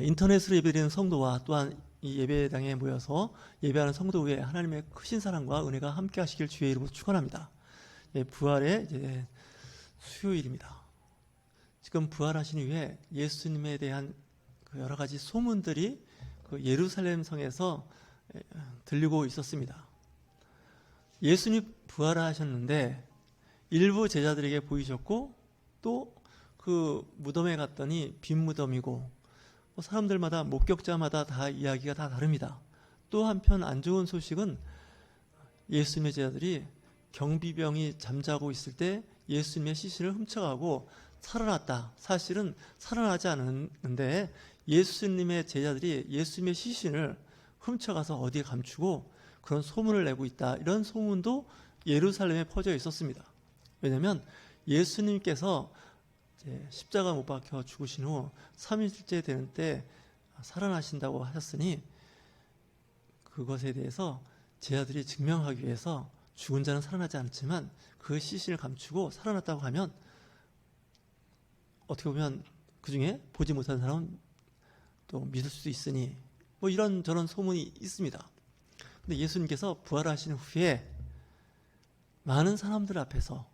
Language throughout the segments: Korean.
인터넷으로 예배드리는 성도와 또한 이 예배당에 모여서 예배하는 성도 위에 하나님의 크신 사랑과 은혜가 함께 하시길 주의 이름으로 축원합니다. 부활의 이제 수요일입니다. 지금 부활하신 이후에 예수님에 대한 그 여러 가지 소문들이 그 예루살렘 성에서 들리고 있었습니다. 예수님 부활하셨는데 일부 제자들에게 보이셨고 또 그 무덤에 갔더니 빈 무덤이고 사람들마다 목격자마다 다 이야기가 다 다릅니다. 또 한편 안 좋은 소식은 예수님의 제자들이 경비병이 잠자고 있을 때 예수님의 시신을 훔쳐가고 살아났다. 사실은 살아나지 않았는데 예수님의 제자들이 예수님의 시신을 훔쳐가서 어디에 감추고 그런 소문을 내고 있다. 이런 소문도 예루살렘에 퍼져 있었습니다. 왜냐하면 예수님께서 십자가 못 박혀 죽으신 후 3일째 되는 때 살아나신다고 하셨으니 그것에 대해서 제자들이 증명하기 위해서 죽은 자는 살아나지 않지만 그 시신을 감추고 살아났다고 하면 어떻게 보면 그 중에 보지 못한 사람은 또 믿을 수도 있으니 이런저런 소문이 있습니다. 근데 예수님께서 부활하신 후에 많은 사람들 앞에서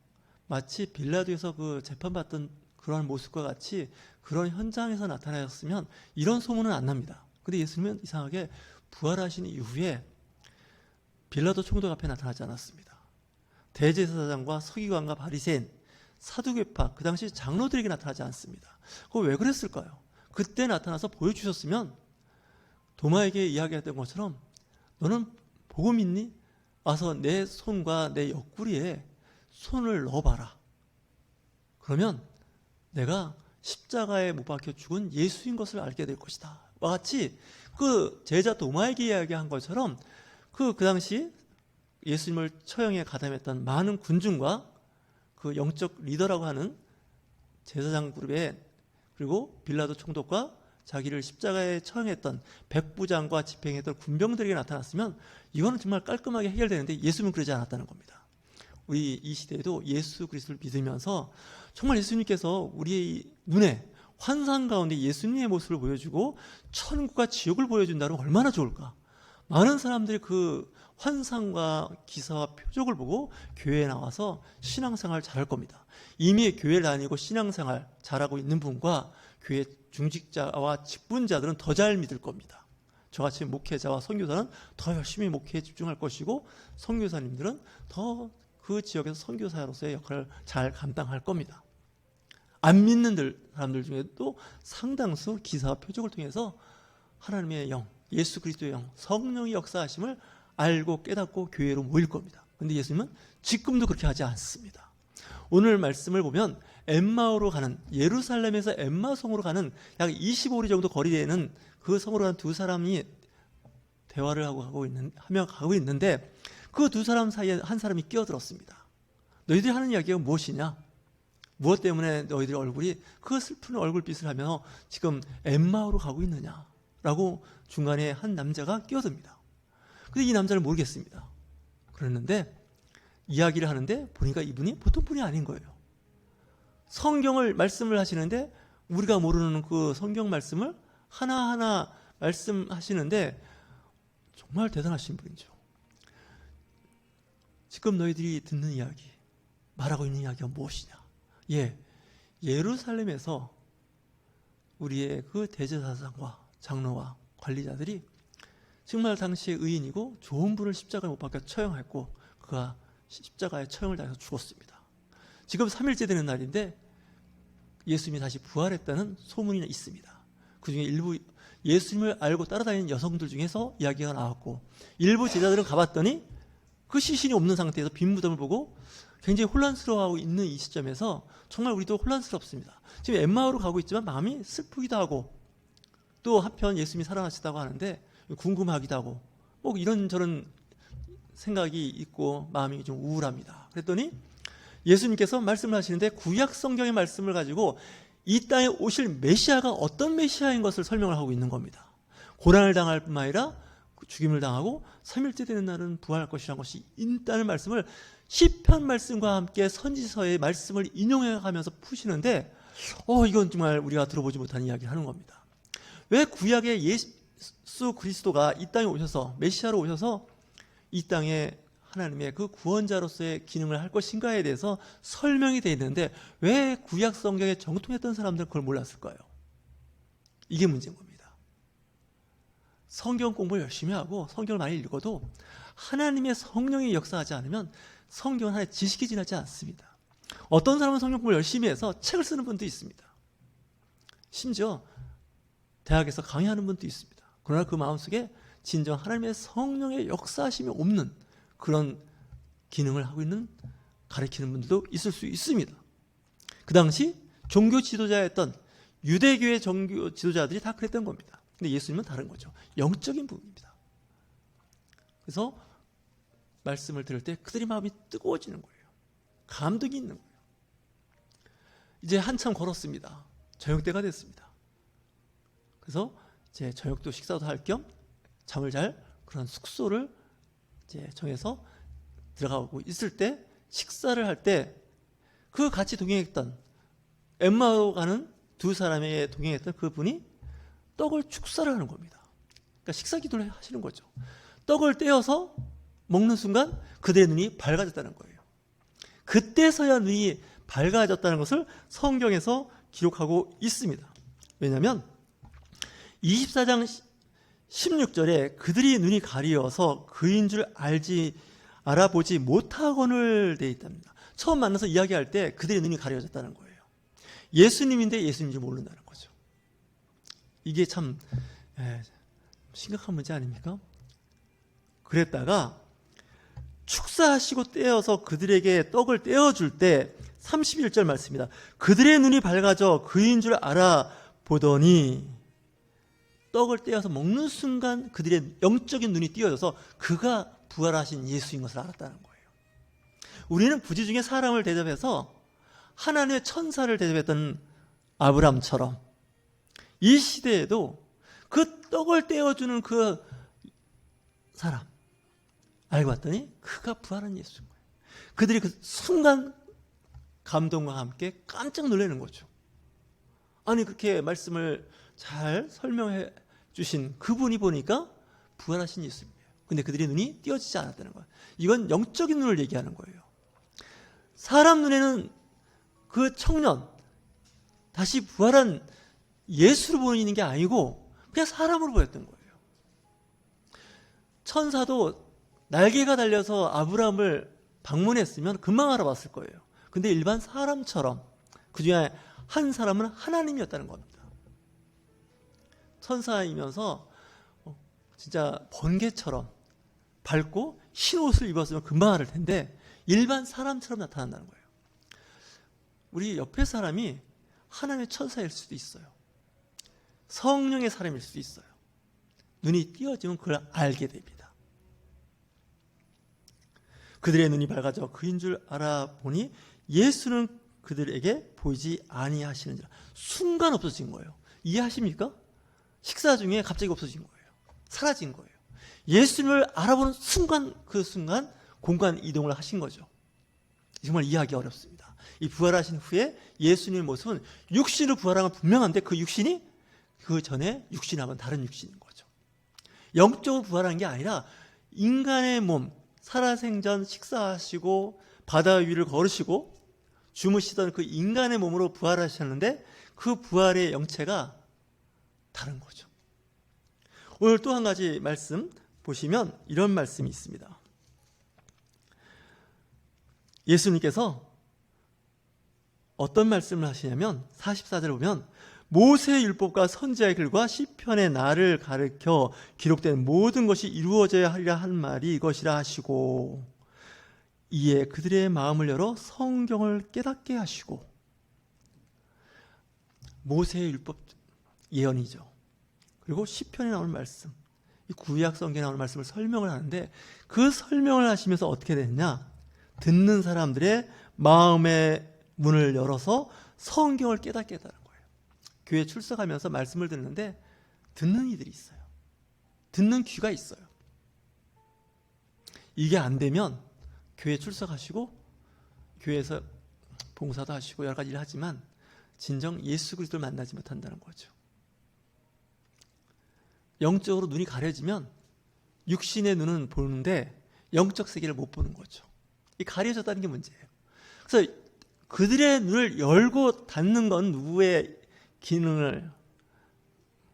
마치 빌라도에서 그 재판받던 그러한 모습과 같이 그런 현장에서 나타나셨으면 이런 소문은 안 납니다. 근데 예수님은 이상하게 부활하신 이후에 빌라도 총독 앞에 나타나지 않았습니다. 대제사장과 서기관과 바리새인, 사두개파, 그 당시 장로들에게 나타나지 않습니다. 그거 왜 그랬을까요? 그때 나타나서 보여주셨으면 도마에게 이야기했던 것처럼 너는 보고 믿니? 와서 내 손과 내 옆구리에 손을 넣어봐라. 그러면 내가 십자가에 못 박혀 죽은 예수인 것을 알게 될 것이다. 와 같이 그 제자 도마에게 이야기한 것처럼 그 당시 예수님을 처형에 가담했던 많은 군중과 그 영적 리더라고 하는 제사장 그룹에 그리고 빌라도 총독과 자기를 십자가에 처형했던 백부장과 집행했던 군병들에게 나타났으면 이거는 정말 깔끔하게 해결되는데 예수님은 그러지 않았다는 겁니다. 우리 이 시대에도 예수 그리스도를 믿으면서 정말 예수님께서 우리의 눈에 환상 가운데 예수님의 모습을 보여주고 천국과 지옥을 보여준다면 얼마나 좋을까. 많은 사람들이 그 환상과 기사와 표적을 보고 교회에 나와서 신앙생활 잘할 겁니다. 이미 교회를 다니고 신앙생활 잘하고 있는 분과 교회 중직자와 직분자들은 더 잘 믿을 겁니다. 저같이 목회자와 선교사는 더 열심히 목회에 집중할 것이고 선교사님들은 더 그 지역에서 선교사로서의 역할을 잘 감당할 겁니다. 안 믿는 사람들 중에도 상당수 기사와 표적을 통해서 하나님의 영, 예수 그리스도의 영, 성령의 역사하심을 알고 깨닫고 교회로 모일 겁니다. 그런데 예수님은 지금도 그렇게 하지 않습니다. 오늘 말씀을 보면 엠마오로 가는, 예루살렘에서 엠마성으로 가는 약 25리 정도 거리에는 그 성으로 간 두 사람이 대화를 하며 가고 있는데 그 두 사람 사이에 한 사람이 끼어들었습니다. 너희들이 하는 이야기가 무엇이냐? 무엇 때문에 너희들의 얼굴이 그 슬픈 얼굴빛을 하며 지금 엠마오로 가고 있느냐라고 중간에 한 남자가 끼어듭니다. 근데 이 남자를 모르겠습니다. 그랬는데 이야기를 하는데 보니까 이분이 보통 분이 아닌 거예요. 성경을 말씀을 하시는데 우리가 모르는 그 성경 말씀을 하나하나 말씀하시는데 정말 대단하신 분이죠. 지금 너희들이 듣는 이야기, 말하고 있는 이야기가 무엇이냐? 예루살렘에서 우리의 그 대제사장과 장로와 관리자들이 정말 당시의 의인이고 좋은 분을 십자가에 못 박혀 처형했고 그가 십자가에 처형을 당해서 죽었습니다. 지금 3일째 되는 날인데 예수님이 다시 부활했다는 소문이 있습니다. 그 중에 일부 예수님을 알고 따라다니는 여성들 중에서 이야기가 나왔고 일부 제자들은 가봤더니 그 시신이 없는 상태에서 빈 무덤을 보고 굉장히 혼란스러워하고 있는 이 시점에서 정말 우리도 혼란스럽습니다. 지금 엠마오로 가고 있지만 마음이 슬프기도 하고 또 한편 예수님이 살아나셨다고 하는데 궁금하기도 하고 이런저런 생각이 있고 마음이 좀 우울합니다. 그랬더니 예수님께서 말씀을 하시는데 구약 성경의 말씀을 가지고 이 땅에 오실 메시아가 어떤 메시아인 것을 설명을 하고 있는 겁니다. 고난을 당할 뿐만 아니라 죽임을 당하고 3일째 되는 날은 부활할 것이라는 것이 있다는 말씀을 시편 말씀과 함께 선지서의 말씀을 인용해 가면서 푸시는데 이건 정말 우리가 들어보지 못한 이야기를 하는 겁니다. 왜 구약의 예수 그리스도가 이 땅에 오셔서 메시아로 오셔서 이 땅에 하나님의 그 구원자로서의 기능을 할 것인가에 대해서 설명이 되어 있는데 왜 구약 성경에 정통했던 사람들은 그걸 몰랐을까요? 이게 문제인 겁니다. 성경 공부를 열심히 하고 성경을 많이 읽어도 하나님의 성령이 역사하지 않으면 성경은 하나의 지식이 지나지 않습니다. 어떤 사람은 성경 공부를 열심히 해서 책을 쓰는 분도 있습니다. 심지어 대학에서 강의하는 분도 있습니다. 그러나 그 마음속에 진정 하나님의 성령의 역사하심이 없는 그런 기능을 하고 있는 가르치는 분들도 있을 수 있습니다. 그 당시 종교 지도자였던 유대교의 종교 지도자들이 다 그랬던 겁니다. 근데 예수님은 다른 거죠. 영적인 부분입니다. 그래서 말씀을 들을 때 그들의 마음이 뜨거워지는 거예요. 감동이 있는 거예요. 이제 한참 걸었습니다. 저녁 때가 됐습니다. 그래서 이제 저녁도 식사도 할 겸 잠을 잘 그런 숙소를 이제 정해서 들어가고 있을 때 식사를 할 때 그 같이 동행했던 엠마오 가는 두 사람의 동행했던 그분이 떡을 축사를 하는 겁니다. 그러니까 식사 기도를 하시는 거죠. 떡을 떼어서 먹는 순간 그들의 눈이 밝아졌다는 거예요. 그때서야 눈이 밝아졌다는 것을 성경에서 기록하고 있습니다. 왜냐하면 24장 16절에 그들이 눈이 가리어서 그인 줄 알아보지 못하거늘 돼 있답니다. 처음 만나서 이야기할 때 그들의 눈이 가려졌다는 거예요. 예수님인데 예수님인지 모른다는 거죠. 이게 참 심각한 문제 아닙니까? 그랬다가 축사하시고 떼어서 그들에게 떡을 떼어줄 때 31절 말씀입니다. 그들의 눈이 밝아져 그인 줄 알아보더니 떡을 떼어서 먹는 순간 그들의 영적인 눈이 띄어져서 그가 부활하신 예수인 것을 알았다는 거예요. 우리는 부지 중에 사람을 대접해서 하나님의 천사를 대접했던 아브람처럼 이 시대에도 그 떡을 떼어주는 그 사람 알고 봤더니 그가 부활한 예수인 거예요. 그들이 그 순간 감동과 함께 깜짝 놀라는 거죠. 아니 그렇게 말씀을 잘 설명해 주신 그분이 보니까 부활하신 예수님이에요. 근데 그들의 눈이 띄어지지 않았다는 거예요. 이건 영적인 눈을 얘기하는 거예요. 사람 눈에는 그 청년 다시 부활한 예수로 보이는 게 아니고 그냥 사람으로 보였던 거예요. 천사도 날개가 달려서 아브라함을 방문했으면 금방 알아봤을 거예요. 근데 일반 사람처럼 그 중에 한 사람은 하나님이었다는 겁니다. 천사이면서 진짜 번개처럼 밝고 흰 옷을 입었으면 금방 알을 텐데 일반 사람처럼 나타난다는 거예요. 우리 옆에 사람이 하나님의 천사일 수도 있어요. 성령의 사람일 수도 있어요. 눈이 띄어지면 그걸 알게 됩니다. 그들의 눈이 밝아져 그인 줄 알아보니 예수는 그들에게 보이지 아니하시는지라. 순간 없어진 거예요. 이해하십니까? 식사 중에 갑자기 없어진 거예요. 사라진 거예요. 예수님을 알아보는 순간 그 순간 공간 이동을 하신 거죠. 정말 이해하기 어렵습니다. 이 부활하신 후에 예수님의 모습은 육신으로 부활한 건 분명한데 그 육신이 그 전에 육신하고는 다른 육신인 거죠. 영적으로 부활한 게 아니라 인간의 몸, 살아생전 식사하시고 바다 위를 걸으시고 주무시던 그 인간의 몸으로 부활하셨는데 그 부활의 영체가 다른 거죠. 오늘 또 한 가지 말씀 보시면 이런 말씀이 있습니다. 예수님께서 어떤 말씀을 하시냐면 44절을 보면 모세의 율법과 선지자의 글과 시편의 나를 가르쳐 기록된 모든 것이 이루어져야 하리라 한 말이 이것이라 하시고 이에 그들의 마음을 열어 성경을 깨닫게 하시고 모세의 율법 예언이죠. 그리고 시편에 나오는 말씀, 이 구약 성경에 나오는 말씀을 설명을 하는데 그 설명을 하시면서 어떻게 됐냐? 듣는 사람들의 마음의 문을 열어서 성경을 깨닫게 했다는 거예요. 교회 출석하면서 말씀을 듣는데 듣는 이들이 있어요. 듣는 귀가 있어요. 이게 안 되면 교회 출석하시고 교회에서 봉사도 하시고 여러 가지 일을 하지만 진정 예수 그리스도를 만나지 못한다는 거죠. 영적으로 눈이 가려지면 육신의 눈은 보는데 영적 세계를 못 보는 거죠. 이 가려졌다는 게 문제예요. 그래서 그들의 눈을 열고 닫는 건 누구의 기능을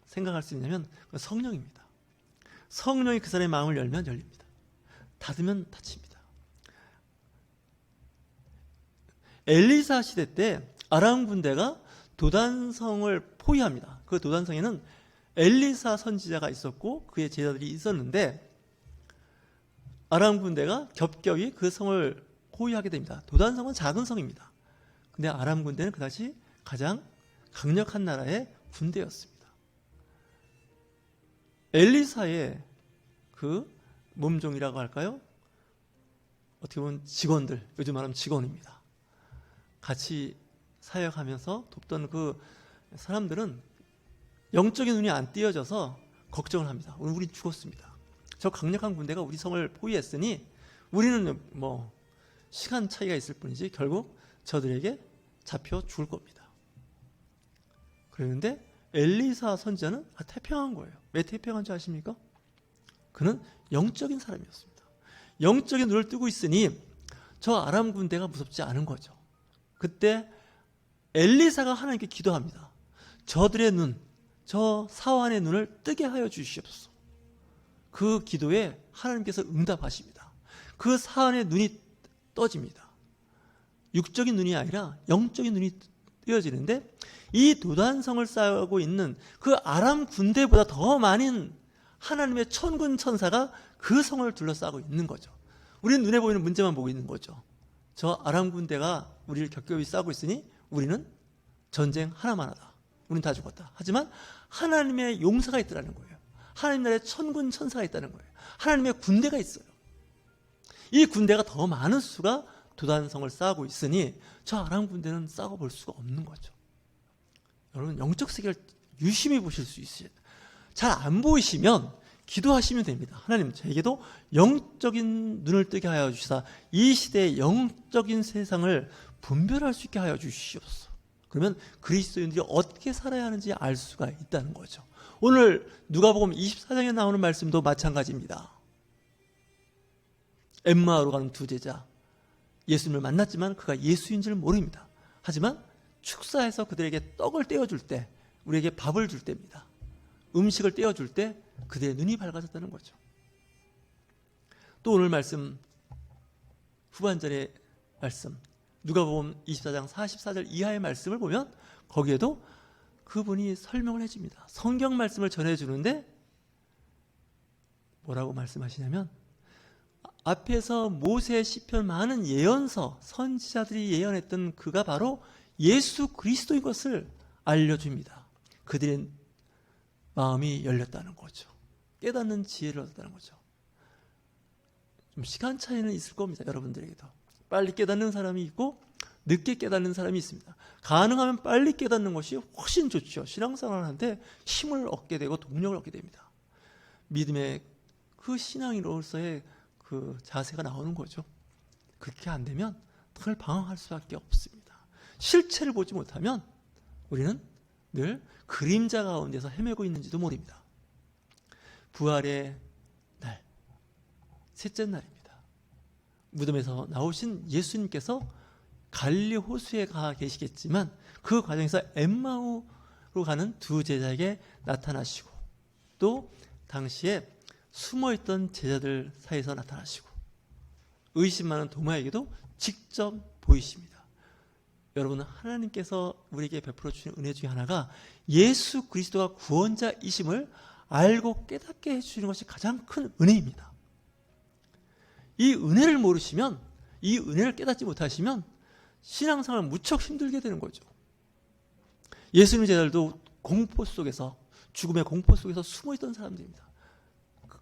생각할 수 있냐면 성령입니다. 성령이 그 사람의 마음을 열면 열립니다. 닫으면 닫힙니다. 엘리사 시대 때 아람 군대가 도단성을 포위합니다. 그 도단성에는 엘리사 선지자가 있었고 그의 제자들이 있었는데 아람 군대가 겹겹이 그 성을 포위하게 됩니다. 도단성은 작은 성입니다. 근데 아람 군대는 그 당시 가장 강력한 나라의 군대였습니다. 엘리사의 그 몸종이라고 할까요? 어떻게 보면 직원들, 요즘 말하면 직원입니다. 같이 사역하면서 돕던 그 사람들은 영적인 눈이 안 띄어져서 걱정을 합니다. 오늘 우린 죽었습니다. 저 강력한 군대가 우리 성을 포위했으니 우리는 뭐 시간 차이가 있을 뿐이지 결국 저들에게 잡혀 죽을 겁니다. 그랬는데 엘리사 선지자는 태평한 거예요. 왜 태평한 줄 아십니까? 그는 영적인 사람이었습니다. 영적인 눈을 뜨고 있으니 저 아람 군대가 무섭지 않은 거죠. 그때 엘리사가 하나님께 기도합니다. 저들의 눈, 저 사환의 눈을 뜨게 하여 주시옵소서. 그 기도에 하나님께서 응답하십니다. 그 사환의 눈이 떠집니다. 육적인 눈이 아니라 영적인 눈이 뜨여지는데 이 도단성을 쌓고 있는 그 아람 군대보다 더 많은 하나님의 천군 천사가 그 성을 둘러싸고 있는 거죠. 우리는 눈에 보이는 문제만 보고 있는 거죠. 저 아람 군대가 우리를 겹겹이 싸고 있으니 우리는 전쟁 하나만 하다. 우리는 다 죽었다. 하지만 하나님의 용사가 있다는 거예요. 하나님 나라의 천군 천사가 있다는 거예요. 하나님의 군대가 있어요. 이 군대가 더 많은 수가 도단성을 쌓고 있으니 저 아람 군대는 싸워 볼 수가 없는 거죠. 여러분 영적 세계를 유심히 보실 수 있어요. 잘 안 보이시면 기도하시면 됩니다. 하나님 저에게도 영적인 눈을 뜨게 하여 주시사 이 시대의 영적인 세상을 분별할 수 있게 하여 주시옵소서. 그러면 그리스도인들이 어떻게 살아야 하는지 알 수가 있다는 거죠. 오늘 누가복음 24장에 나오는 말씀도 마찬가지입니다. 엠마오로 가는 두 제자, 예수님을 만났지만 그가 예수인 줄 모릅니다. 하지만 축사에서 그들에게 떡을 떼어줄 때, 우리에게 밥을 줄 때입니다. 음식을 떼어줄 때 그들의 눈이 밝아졌다는 거죠. 또 오늘 말씀, 후반절의 말씀, 누가복음 24장 44절 이하의 말씀을 보면 거기에도 그분이 설명을 해줍니다. 성경 말씀을 전해주는데 뭐라고 말씀하시냐면 앞에서 모세, 시편 많은 예언서, 선지자들이 예언했던 그가 바로 예수 그리스도인 것을 알려줍니다. 그들의 마음이 열렸다는 거죠. 깨닫는 지혜를 얻었다는 거죠. 좀 시간 차이는 있을 겁니다. 여러분들에게도. 빨리 깨닫는 사람이 있고 늦게 깨닫는 사람이 있습니다. 가능하면 빨리 깨닫는 것이 훨씬 좋죠. 신앙생활하는데 힘을 얻게 되고 동력을 얻게 됩니다. 믿음의 그 신앙인으로서의 그 자세가 나오는 거죠. 그렇게 안 되면 늘 방황할 수밖에 없습니다. 실체를 보지 못하면 우리는 늘 그림자 가운데서 헤매고 있는지도 모릅니다. 부활의 날, 셋째 날입니다. 무덤에서 나오신 예수님께서 갈릴리 호수에 가 계시겠지만 그 과정에서 엠마오로 가는 두 제자에게 나타나시고 또 당시에 숨어있던 제자들 사이에서 나타나시고 의심 많은 도마에게도 직접 보이십니다. 여러분, 하나님께서 우리에게 베풀어 주시는 은혜 중에 하나가 예수 그리스도가 구원자이심을 알고 깨닫게 해주시는 것이 가장 큰 은혜입니다. 이 은혜를 모르시면, 이 은혜를 깨닫지 못하시면 신앙생활 무척 힘들게 되는 거죠. 예수님 제자들도 공포 속에서, 죽음의 공포 속에서 숨어있던 사람들입니다.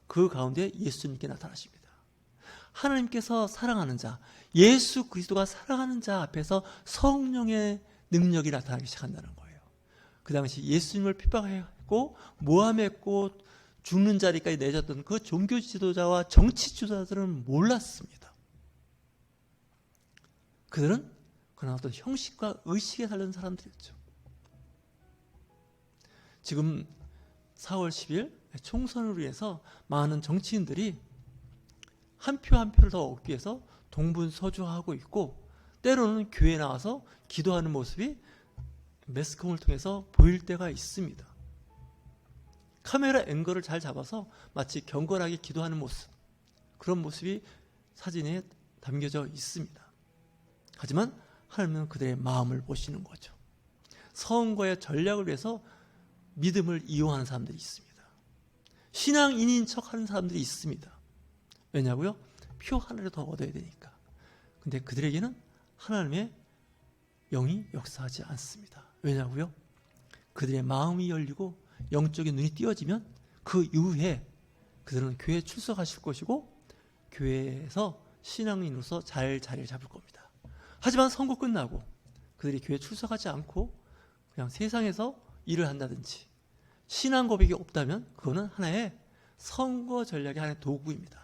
그 가운데 예수님께 나타나십니다. 하나님께서 사랑하는 자, 예수 그리스도가 사랑하는 자 앞에서 성령의 능력이 나타나기 시작한다는 거예요. 그 당시 예수님을 핍박했고 모함했고 죽는 자리까지 내줬던 그 종교 지도자와 정치 지도자들은 몰랐습니다. 그들은 그러나 어떤 형식과 의식에 살던 사람들이었죠. 지금 4월 10일 총선을 위해서 많은 정치인들이 한 표 한 표를 더 얻기 위해서 동분서주하고 있고, 때로는 교회에 나와서 기도하는 모습이 매스컴을 통해서 보일 때가 있습니다. 카메라 앵글을 잘 잡아서 마치 경건하게 기도하는 모습, 그런 모습이 사진에 담겨져 있습니다. 하지만 하나님은 그들의 마음을 보시는 거죠. 선거의 전략을 위해서 믿음을 이용하는 사람들이 있습니다. 신앙인인 척하는 사람들이 있습니다. 왜냐고요? 표 하나를 더 얻어야 되니까. 근데 그들에게는 하나님의 영이 역사하지 않습니다. 왜냐고요? 그들의 마음이 열리고 영적인 눈이 띄어지면 그 이후에 그들은 교회에 출석하실 것이고 교회에서 신앙인으로서 잘 자리를 잡을 겁니다. 하지만 선거 끝나고 그들이 교회에 출석하지 않고 그냥 세상에서 일을 한다든지 신앙 고백이 없다면 그거는 하나의 선거 전략의 하나의 도구입니다.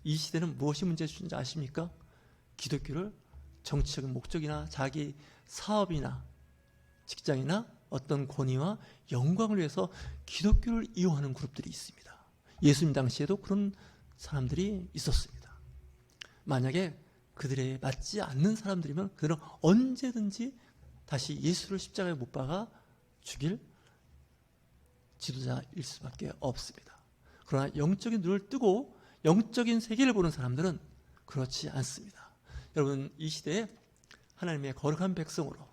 이 시대는 무엇이 문제 주는지 아십니까? 기독교를 정치적인 목적이나 자기 사업이나 직장이나 어떤 권위와 영광을 위해서 기독교를 이용하는 그룹들이 있습니다. 예수님 당시에도 그런 사람들이 있었습니다. 만약에 그들에 맞지 않는 사람들이면 그들은 언제든지 다시 예수를 십자가에 못 박아 죽일 지도자일 수밖에 없습니다. 그러나 영적인 눈을 뜨고 영적인 세계를 보는 사람들은 그렇지 않습니다. 여러분, 이 시대에 하나님의 거룩한 백성으로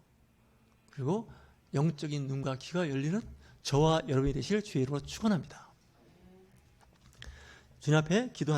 그리고 영적인 눈과 귀가 열리는 저와 여러분이 되실 주의 이름으로 축원합니다. 주님 앞에 기도하는